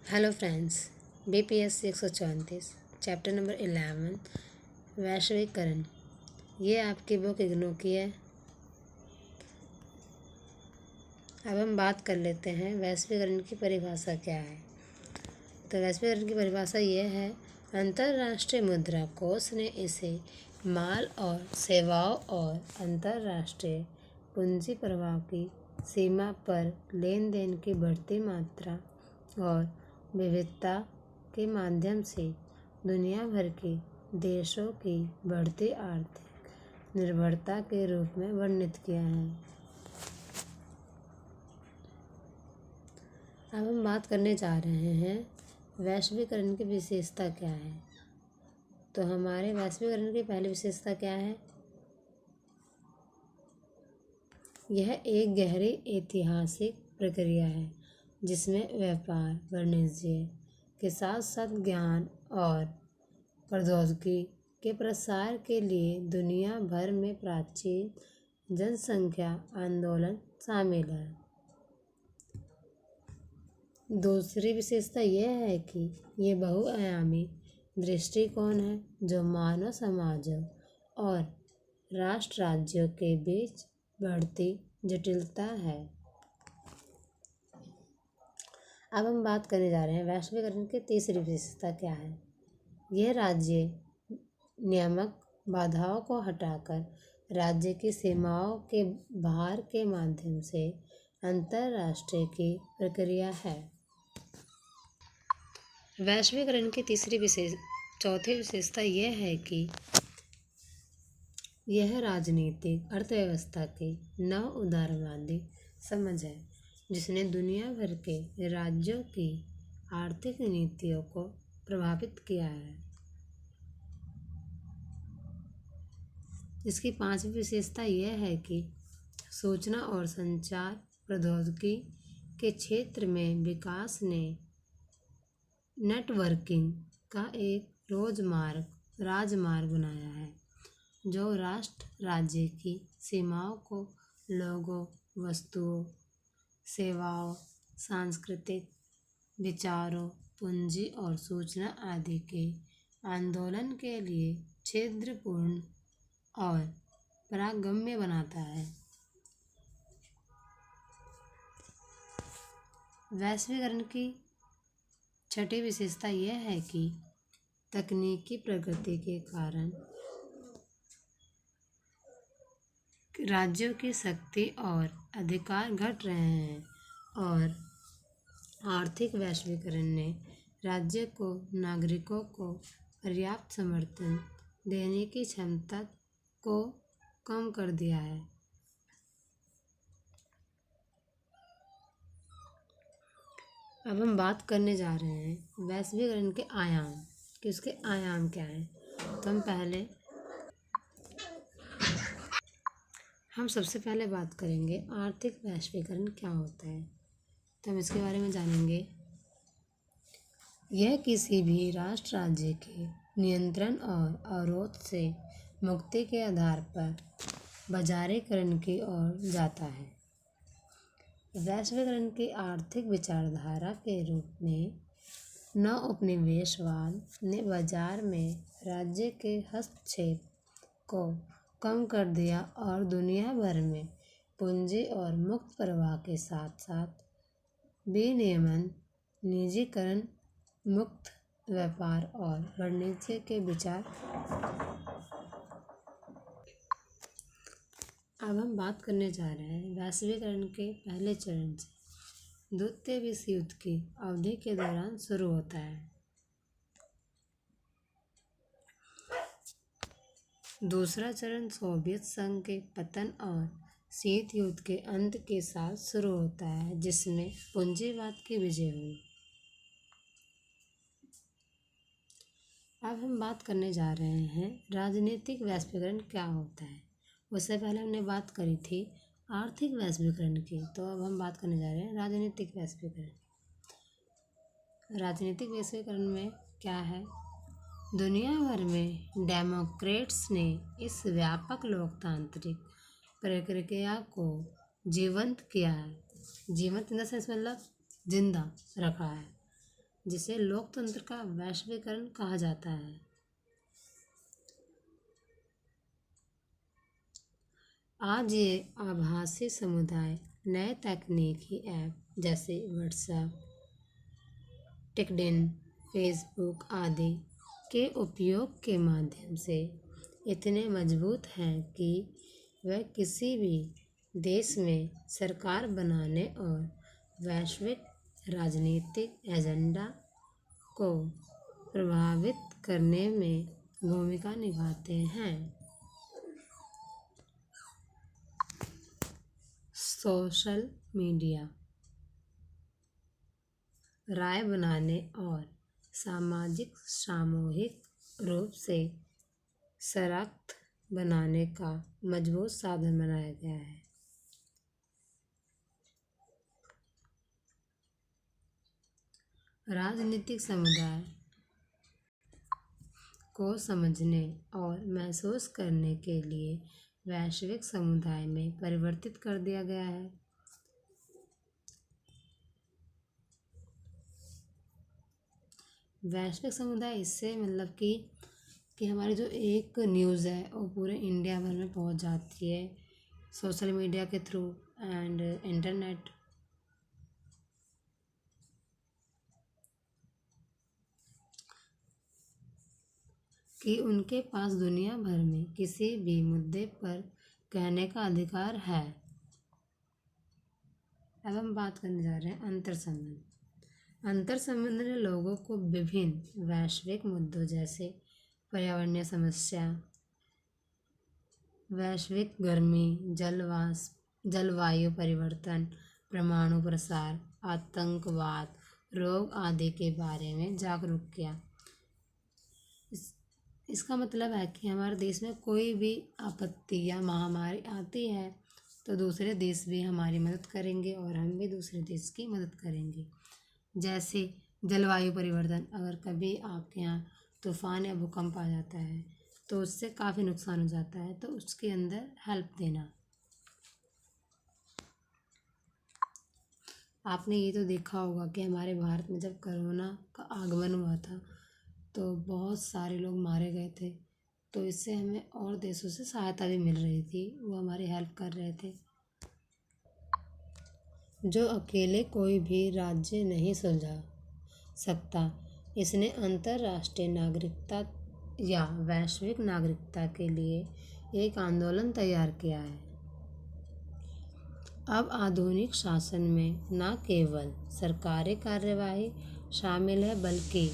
Hello friends, BPSC 134 chapter number 11 वैश्वीकरण। ये आपकी बुक इग्नू की है। अब हम बात कर लेते हैं वैश्वीकरण की परिभाषा क्या है। तो वैश्वीकरण की परिभाषा ये है, अंतर्राष्ट्रीय मुद्रा कोष ने इसे माल और सेवाओं और अंतर्राष्ट्रीय पूंजी प्रवाह की सीमा पर लेन देन की बढ़ती मात्रा और विविधता के माध्यम से दुनिया भर के देशों की बढ़ती आर्थिक निर्भरता के रूप में वर्णित किया है। अब हम बात करने जा रहे हैं वैश्वीकरण की विशेषता क्या है। तो हमारे वैश्वीकरण की पहली विशेषता क्या है? यह एक गहरी ऐतिहासिक प्रक्रिया है जिसमें व्यापार वाणिज्य के साथ साथ ज्ञान और प्रौद्योगिकी के प्रसार के लिए दुनिया भर में प्राचीन जनसंख्या आंदोलन शामिल है। दूसरी विशेषता यह है कि ये बहुआयामी दृष्टिकोण है जो मानव समाजों और राष्ट्र राज्यों के बीच बढ़ती जटिलता है। अब हम बात करने जा रहे हैं वैश्वीकरण की तीसरी विशेषता क्या है। यह राज्य नियामक बाधाओं को हटाकर राज्य की सीमाओं के बाहर के माध्यम से अंतर्राष्ट्रीय की प्रक्रिया है। वैश्वीकरण की चौथी विशेषता यह है कि यह राजनीतिक अर्थव्यवस्था की नव उदारवादी समझ है जिसने दुनिया भर के राज्यों की आर्थिक नीतियों को प्रभावित किया है। इसकी पांचवी विशेषता यह है कि सूचना और संचार प्रौद्योगिकी के क्षेत्र में विकास ने नेटवर्किंग का एक राजमार्ग बनाया है जो राष्ट्र राज्य की सीमाओं को लोगों, वस्तुओं, सेवाओं, सांस्कृतिक विचारों, पूंजी और सूचना आदि के आंदोलन के लिए छिद्रपूर्ण और पारगम्य बनाता है। वैश्वीकरण की छठी विशेषता यह है कि तकनीकी प्रगति के कारण राज्यों की शक्ति और अधिकार घट रहे हैं और आर्थिक वैश्वीकरण ने राज्य को नागरिकों को पर्याप्त समर्थन देने की क्षमता को कम कर दिया है। अब हम बात करने जा रहे हैं वैश्वीकरण के आयाम कि उसके आयाम क्या हैं। तो हम सबसे पहले बात करेंगे आर्थिक वैश्वीकरण क्या होता है। तो हम इसके बारे में जानेंगे। यह किसी भी राष्ट्र राज्य के नियंत्रण और अवरोध से मुक्ति के आधार पर बाजारीकरण की ओर जाता है। वैश्वीकरण की आर्थिक विचारधारा के रूप में नवोपनिवेशवाद ने बाजार में राज्य के हस्तक्षेप को कम कर दिया और दुनिया भर में पूंजी और मुक्त प्रवाह के साथ साथ विनियमन, निजीकरण, मुक्त व्यापार और वाणिज्य के विचार। अब हम बात करने जा रहे हैं वैश्वीकरण के पहले चरण से द्वितीय विश्व युद्ध की अवधि के दौरान शुरू होता है। दूसरा चरण सोवियत संघ के पतन और शीत युद्ध के अंत के साथ शुरू होता है जिसमें पूंजीवाद की विजय हुई। अब हम बात करने जा रहे हैं राजनीतिक वैश्वीकरण क्या होता है। उससे पहले हमने बात करी थी आर्थिक वैश्वीकरण की। तो अब हम बात करने जा रहे हैं राजनीतिक वैश्वीकरण। राजनीतिक वैश्वीकरण में क्या है? दुनिया भर में डेमोक्रेट्स ने इस व्यापक लोकतांत्रिक प्रक्रिया को जीवंत किया है। जीवंत इन द सेंस मतलब जिंदा रखा है। जिसे लोकतंत्र का वैश्वीकरण कहा जाता है। आज ये आभासी समुदाय नए तकनीकी ऐप जैसे व्हाट्सएप, लिंक्डइन, फेसबुक आदि के उपयोग के माध्यम से इतने मजबूत हैं कि वह किसी भी देश में सरकार बनाने और वैश्विक राजनीतिक एजेंडा को प्रभावित करने में भूमिका निभाते हैं। सोशल मीडिया राय बनाने और सामूहिक रूप से सशक्त बनाने का मजबूत साधन बनाया गया है। राजनीतिक समुदाय को समझने और महसूस करने के लिए वैश्विक समुदाय में परिवर्तित कर दिया गया है। वैश्विक समुदाय इससे मतलब कि हमारी जो एक न्यूज़ है वो पूरे इंडिया भर में पहुंच जाती है सोशल मीडिया के थ्रू एंड इंटरनेट। कि उनके पास दुनिया भर में किसी भी मुद्दे पर कहने का अधिकार है। अब हम बात करने जा रहे हैं अंतर्संबंध। अंतर्संबंध ने लोगों को विभिन्न वैश्विक मुद्दों जैसे पर्यावरणीय समस्या, वैश्विक गर्मी, जलवायु परिवर्तन, परमाणु प्रसार, आतंकवाद, रोग आदि के बारे में जागरूक किया। इसका मतलब है कि हमारे देश में कोई भी आपत्ति या महामारी आती है तो दूसरे देश भी हमारी मदद करेंगे और हम भी दूसरे देश की मदद करेंगे। जैसे जलवायु परिवर्तन, अगर कभी आपके यहाँ तूफान या भूकंप आ जाता है तो उससे काफ़ी नुकसान हो जाता है, तो उसके अंदर हेल्प देना। आपने ये तो देखा होगा कि हमारे भारत में जब कोरोना का आगमन हुआ था तो बहुत सारे लोग मारे गए थे, तो इससे हमें और देशों से सहायता भी मिल रही थी, वो हमारी हेल्प कर रहे थे। जो अकेले कोई भी राज्य नहीं सुलझा सकता, इसने अंतर्राष्ट्रीय नागरिकता या वैश्विक नागरिकता के लिए एक आंदोलन तैयार किया है। अब आधुनिक शासन में न केवल सरकारी कार्यवाही शामिल है बल्कि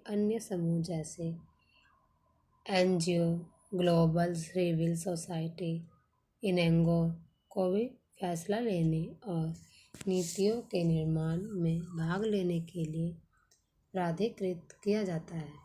अन्य समूह जैसे एनजीओ, ग्लोबल सिविल सोसाइटी, इनेंगो को भी फैसला लेने और नीतियों के निर्माण में भाग लेने के लिए प्राधिकृत किया जाता है।